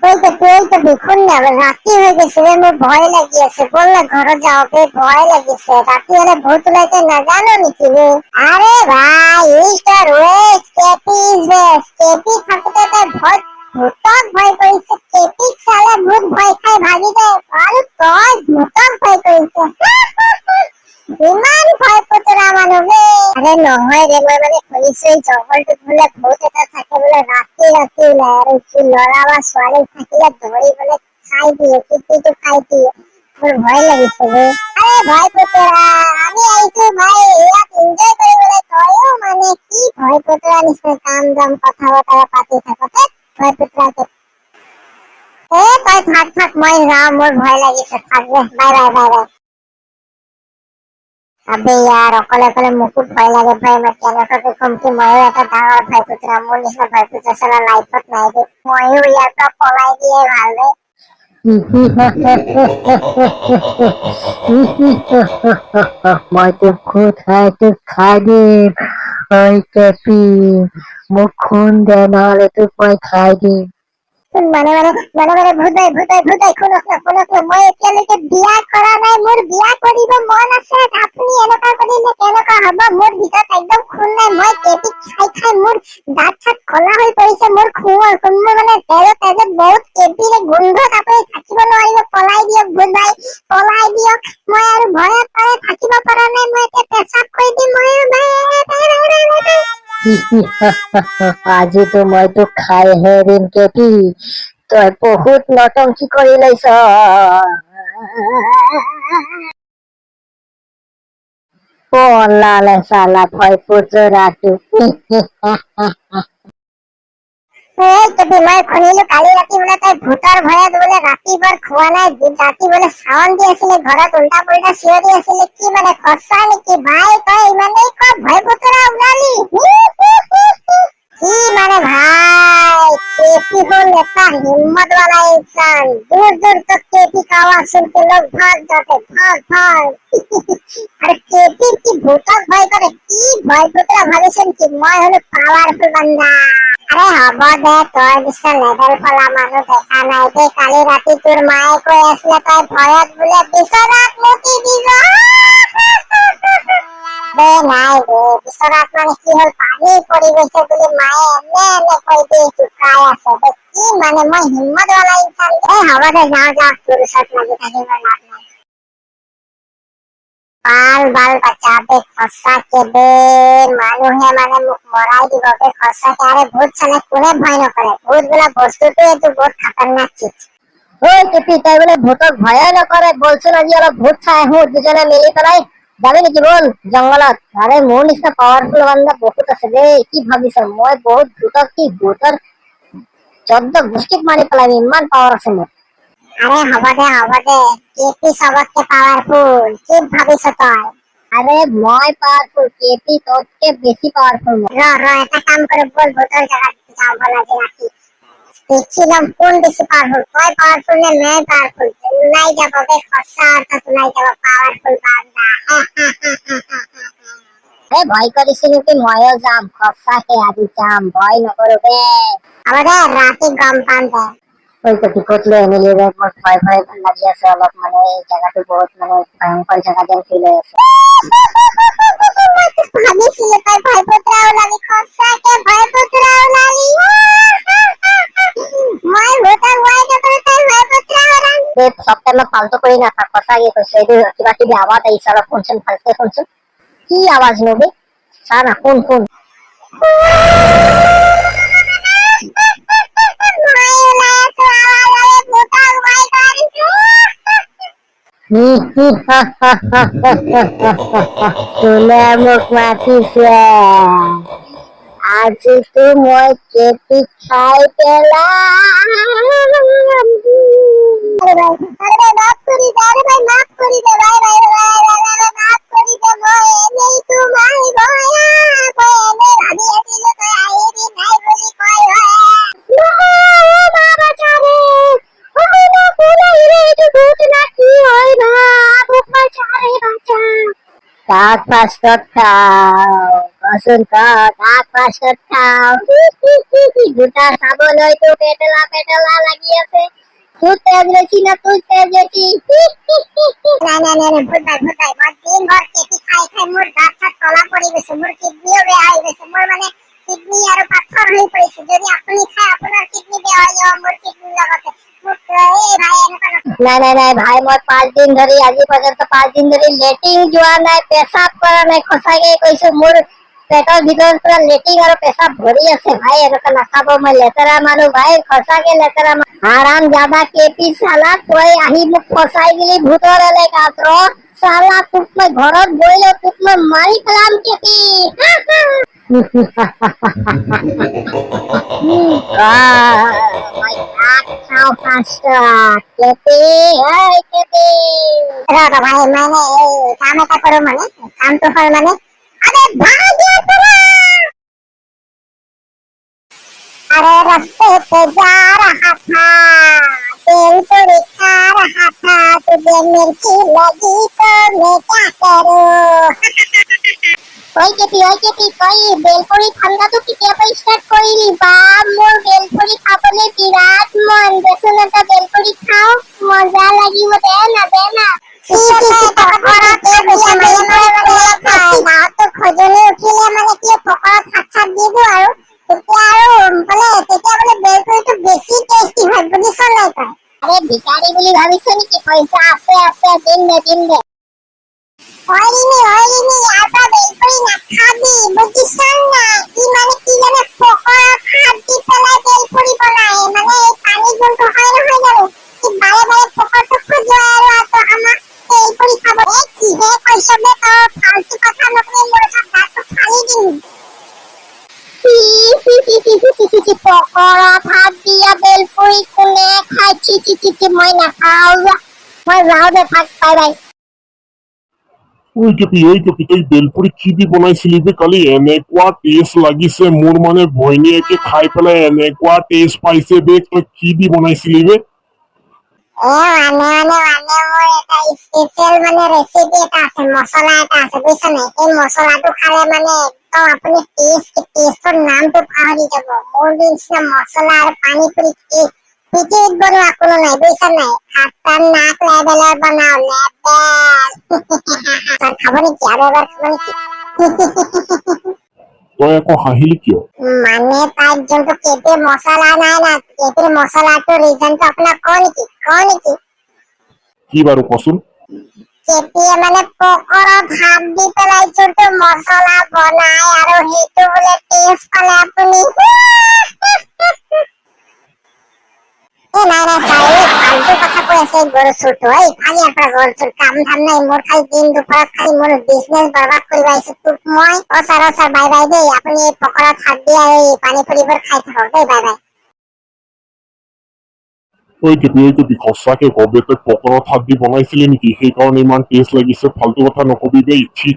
এই তো দেখুন না, রাতি হয়ে গেছে রে, মোর ভয় লাগিয়েছে। বল না ঘরে যাও, ভয় লাগিয়েছে। রাতি হলে ভূত লাইতে না জানো নাকি রে? আরে ভাই, ইস্টার ওয়েস্ট কেপিস বেস কেপি থাকতে তো ভয়, ভূতক ভয় করিছে। কেপি সালা ভূত ভয় খায় ভাগি যায়, আর তোর ভূতক ভয় করিছে। ইমান ভয় পুতরা মানবে। আরে নহয় রে, মই মানে শুনিছো এই জঙ্গলটোত বোলে ভূত এটা থাকে বোলে, রাতি রাতি ওলাই আৰু ল'ৰা বা ছোৱালী থাকিলে ধৰি বোলে খাই দিয়ে, পিটিটো খাই দিয়ে। মোৰ ভয় লাগিছে ৰে। আৰে ভয় পুতৰা, আমি আহিছো ভাই ইয়াত এনজয় কৰিবলৈ, তয়ো মানে কি ভয় পুতৰা নিচিনা কাম দাম কথা বতৰা পাতি থাকতে ভয় পুতৰাকে। তই থাক, মই যাওঁ, মোৰ ভয় লাগিছে। থাক দে, বাই বাই বাই বাই। আবে यार, অকলে অকলে মোকো ভয় লাগে ভাই। মই কেনেকৈ কম কি ময়ো এটা ডাঙৰ ভাই পুতৰা, মোৰ নিচিনা ভাই পুতৰা চালা লাইফত নাই দে। ময়ো ইয়াৰ পৰা পলাই দিয়ে ভাল দে। মই তোক কোথায় তোক খাই দিম। ওই কেপি, মোক খুন দে, নহলে তোক মই খাই দিম। মানে ভূতাই শুনক না, মই এতিয়ালৈকে বিয়া কৰা নাই। মোৰ বিয়া কৰিব মন আছে। আপুনি এনেকুৱা কৰিলে কেনেকুৱা হ'ব? মোৰ ভিতৰত একদম খুন নাই। মই কেপিক খাই খাই মোৰ দাঁত চাত কলা হৈ পৰিছে। মোৰ খুন মানে তেজত বহুত কেপিৰে গোন্ধত আপুনি থাকিব নোৱাৰিব। পলাই দিয়ক ভূত ভাই, পলাই দিয়ক। মই আৰু ভয়ত থাকিব পৰা নাই। মই এতিয়া পেচাব কৰি দিম। মই আজিতো মই তোক খাইহে দিম কেপি। তই বহুত নটংকি কৰি লৈছ। পলালে চালা ভয় পুতৰাটো। মই শুনিলো কালি ৰাতি বোলে তই ভূতৰ ভয়ত বোলে ৰাতিভৰ খোৱা নাই, ৰাতি বোলে চাউন দি আছিলে, ঘৰত উল্টা পুল্টা চিঞৰি আছিলে। কি মানে সঁচা নেকি ভাই? তই ইমানেই ভয় পুতৰা ওলালি? কি মানে ভাই, केपी हूँ नेता हिम्मत वाला इंसान। दूर दूर तक केपी का आवाज सुन के लोग भाग जाते, भाग। और केपी की भूतक भय करे, की भय पुतरा ভাবিছেন কি মই হলো পাওয়ারফুল বান্দা। আরে হব দে, তোর নিশ্চয় লেভেল ফলা মানুহ দেখা নাই দে। কালি রাতি তোর মায়ে কৈ আছিলে তই ভয়ত বোলে বিচনাত মুতি দিছ। নাই রে, বিচনাত মানে কি হল, পানী পৰি গৈছে বুলি মায়ে এনে কৈ দিয়ে চুকাই আছে। কি মানে মই হিম্মত वाला ইনসান। হ'ব দে, যাওঁ তোৰ ওচৰত লাগি থাকিব লাভ নাই। বাল বাচ্চাবে সঁচাকে বে, মানুহে মানে মোক মৰাই দিব বে সঁচাকে। আৰে ভূত চালে কোনে ভয় নকৰে? ভূত বোলা বস্তুটো এইটো বহুত খাতাৰনাক চিজ। ওই কেপি, তাই বলে ভূতক ভয় নকৰে? বলচোন আজি অলপ ভূত চাই আহো দুজনে মিলি পেলাই। যাবি নেকি বল জংঘলত? আরে মোৰ নিচিনা পাৱাৰফুল বান্দা বহুত আছে দেই। কি ভাবিছ মই বহুত ভূতক কি ভূতৰ 14 গোষ্ঠীক মাৰি পেলাম, ইমান পাৱাৰ আছে মোৰ। আরে হ'ব দে, কেপি সবতকে পাওয়ারফুল। কি ভাবিছ তই? আরে মই পাওয়ারফুল, কেপি তোরকে বেশি পাওয়ারফুল। এটা কাম করে বল, ভূতের জায়গা যাও বলা যে রাখি দেখছিলাম কোন বেশি পাওয়ারফুল, কয় পাওয়ারফুল না मैं পাওয়ারফুল। তুলাই যাব বে খসা, অর্থাৎ তুলাই যাব পাওয়ারফুল বান্দা। আরে ভয় করিস নাকি, ময়ও যাম সঁচাকে, আজি যাম, ভয় নকৰো বে। আমাদেৰ ৰাতে গম পান দেয়। ওই তো টিকট লৈ আনিলি বে, মোৰ ভয় লাগি আছে অলপ। মানে এই জায়গাটো বহুত মানে ভয়ঙ্কর জায়গা যেন ফিল হৈ আছে। ভাবিছিলো তাই ভয়পুত্রা ওলালি, খসাকে ভয়পুত্রা ওলালি। মই ভূতক ভয় নকৰো, তাই ভয়পুত্ৰা ওলালি। সব টাইমত ফালতু কৰি নাথাক, সঁচাকে কৈছো। এইটো কিবা কিবি আৱাজ আহিছে, অলপ শুনচোন, ভালকে শুনচোন। কি আৱাজ নো বে? চা না, শুন। কোনে মোক মাতিছে? আজিতো মই কেপি খাই পেলাম। মাফ কৰি দে, আৰে ভাই মাফ কৰি দে, ভাই মাফ কৰি দে। মই এনেই তোমায় ভয়া, মই এনে ভাবি আছিলো তই আহিবি নাই বুলি কয় কাক পাঁচটা খাও, কচোন কাক পাঁচটা খাও। দুটা চাবলৈ তো পেটেলা পেটেলা লাগি আছে। তুই তেজ বেশি না তুই তেজ বেশি? নাই নাই নাই নাই, ভুল ভাই মই দিনভৰ কেটি খাই খাই মোৰ দাঁত চাত কলা পৰি গৈছে, মোৰ কিডনিও বেয়া হৈ গৈছে, মোৰ মানে কিডনি আৰু পাথৰ হৈ পৰিছে। যদি আপুনি খাই আপোনাৰ কিডনি বেয়া হৈ যাব মোৰ কিডনিৰ লগতে। মোক এই ভাই এনেকুৱা নাই নাই নাই ভাই, মই 5 দিন ধৰি আজি পৰ্যন্ত 5 দিন ধৰি লেট্ৰিন যোৱা নাই, পেচাব কৰা নাই। সঁচাকে কৈছো, মোৰ পেটৰ ভিতৰত পুৰা লেট্ৰিন আৰু পেচাব ভৰি আছে ভাই। এনেকুৱা নাখাব, মই লেতেৰা মানুহ ভাই, সঁচাকে লেতেৰা মানুহ। আৰাম জাদা কেপি চালা, তই আহি মোক ফচাই দিলি ভূতৰ এলেকাত। ৰ চালা, তোক মই ঘৰত গৈ লৈ তোক মই মাৰি পেলাম কেপি। খাও পাঁচটা কেপি, এই কেপি। ৰবা ভাই, মানে এই কাম এটা কৰো, মানে কামটো হয় মানে আরে ভাগিয়ে তোরা। अरे रास्ते पे जा रहा था, तेल पूरी खा रहा था, तुझे मिर्ची लगी तो मैं क्या करूं। ওই কেপি কই বেলপুরি ঠান্ডাটো কেতিয়াৰ পৰা ষ্টাৰ্ট কৰিলি? বা মোৰ বেলপুৰি খাবলৈ বিৰাট মন। দেচোন এটা বেলপুরি খাও, মজা লাগিব। দে না দে না। খজনি উঠিলে মানে কি পকৰাত হাত চাত দি দিওঁ আৰু তেতিয়া আৰু মানে তেতিয়া মানে বেলপুৰিটো বেছি টেষ্টি হয়, বুজিছ নাই তই? আৰে ভিখাৰি বুলি ভাবিছ নেকি? পয়সা আছে আছে, দিম দে। হয়নি ইয়াৰ পৰা বেলপুৰি নাখাবি, বুজিছ নাই? ই মানে কি জানে, পকৰাত হাত দি পেলাই বেলপুৰি বনায়। মানে এই পানী যোনটো হয় নহয় জানো, সি বাৰে বাৰে পকৰটো খজুৱাই আৰু আমাক বেলপুৰি খাব। কিহে কৈছ বে তই? ফাল্টু কথা নকবি, মোৰ ওচৰত দাঁতটো ফালি দিম। পকৰাত হাত দিয়া বেলপুৰি কোনে খাই? চি মই নাখাও। মই যাওঁ দে, থাক, বাই বাই। ওই কেপি তই বেলপুরি কি দি বনাইছিলি বে কালি? এনেকুৱা টেষ্ট লাগিছে, মোৰ মানে ভৈনীয়েকে খাই পেলাই এনেকুৱা টেষ্ট পাইছে বে। তই কি দি বনাইছিলি বে? মোৰ এটা স্পেচিয়েল মানে ৰেচিপি এটা আছে, মছলা এটা আছে, বুজিছ নাই? এই মছলাটো খালে মানে একদম আপুনি টেষ্টৰ নামটো পাহৰি যাব। মোৰ নিচিনা মছলা আৰু পানী পুৰি পৃথিৱীত বনোৱা কোনো নাই, বুজিছ নাই? খাতাৰনাক লেভেলৰ বনাও, লেভেল। খাব নেকি? আৰু এবাৰ খাব নেকি? তই আকৌ হাঁহিলি কিয়? মানে তাত যোনটো কেপিৰ মছলা নাই না, কেপিৰ মছলাটো ৰিজনটো আপোনাক কওঁ নেকি? কি বাৰু কচোন? কেপিয়ে মানে পকৰত হাত দি পেলাই যোনটো মছলা বনাই আৰু সেইটো বোলে টেষ্ট পালে আপুনি নাই চাই ফাল্টু কথা কৈ আছে গৰু চুৰটো। এই খালি আপোনাৰ গৰু চুৰ, কাম ধাম নাই মোৰ, খালি দিন দুপৰত খালি মোৰ বিজনেছ বৰবাদ কৰিব আহিছে। তোক মই ছাৰ বাই বাই দেই। আপুনি এই পকৰত হাত দিয়া এই পানী পুৰিবোৰ খাই থাকক দেই, বাই বাই। ওই কেপি সঁচাকে কবে তই পকৰত হাত দি বনাইছিলি নেকি? সেইকাৰণে ইমান টেষ্ট লাগিছে। ফাল্টু কথা নকবি দেই। ছি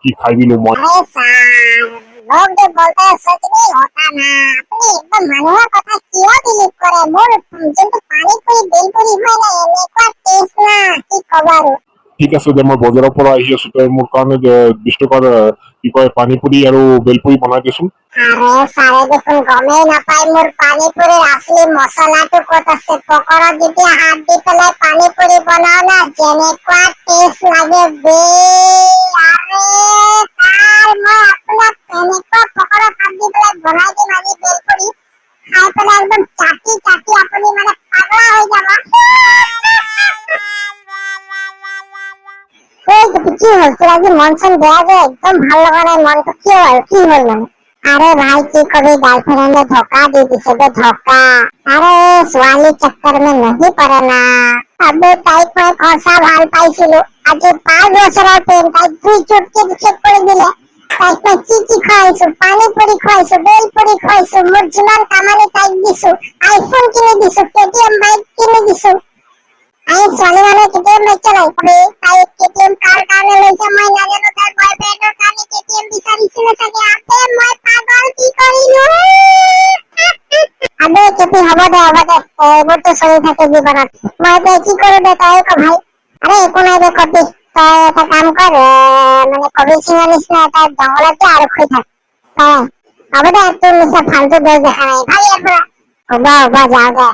কি খাই দিলো মই। अरे सर, लोग जो बोलते हैं सच नहीं होता ना। अपनी एकदम মানুহৰ কথা কিয় বিলিভ কৰে? মোৰ যোনটো পানী পুৰি বেলপুৰি হয় না, এনেকুৱা টেষ্ট না, কি কব আৰু। ঠিক আছে দে, মই বজাৰৰ পৰা আহি আছো। তই মোৰ কাৰণে 20 টকাৰ কি কয় পানীপুৰি আৰু বেলপুৰি বনাই দেচোন। আৰে সাৰে দেখুন গমেই নাপায় মোৰ পানী পুৰিৰ আসলি মশলাটো ক'ত আছে। পকৰত যেতিয়া হাত দি পেলাই পানী পুৰি বনাও না, যেনেকুৱা টেষ্ট লাগে বে। আৰে তাৰ মই আপোনাক এনেকুৱা পকৰত হাত দি পেলাই বনাই দিম আজি বেলপুরি, খাই পেলাই একদম চাটি আপুনি মানে পাগলা হৈ যাব। কি হল তোর আজি মন চন বেয়া যে? একদম ভাল লগা নাই মনটো, কি হল মানে? আরে ভাই কি কবি, গাर्लफ्रेंड ने धोखा दे दिसे बे, धोखा। अरे ছোৱালী চক্कर में नहीं पड़े ना। अबे তাইক মই খসা ভাল পাইছিলো, আজি 5 বছৰৰ প্ৰেম তাইক 2 চুটকি চেক কৰি দিলে। তাইক মই কি খুৱাইছো, পানী পুৰি খুৱাইছো, বেল পুৰি খুৱাইছো, মোৰ যিমান কামানি তাইক দিছো, আইফোন কিনি দিছো, কেটিএম বাইক কিনি দিছো। আমি ছোৱালী মানুহ কেটিএম বাইক চলাই কবি, তাই কেটিএম কাৰ কাৰণে লৈছে মই নাজানো, তাই বয়ফ্ৰেণ্ডৰ কাৰণে কেটিএম বিচাৰিছিলে চাগে। আবে মই পাগল, কি কৰিলো? আবে কেপি হ'ব দে এইবোৰতো চলি থাকে জীৱনত। মই এতিয়া কি কৰো দে, তই ক ভাই। আৰে একো নাই দে কবি, তই এটা কাম কৰ, মানে কবি সিঙৰ নিচিনা এটা জংঘলতে আৰু শুই থাক। হ'ব দে তোৰ নিচিনা ফাল্টু দোষ দেখা নাই ভাগ ইয়াৰ পৰা হ'ব হ'ব যাওঁ দে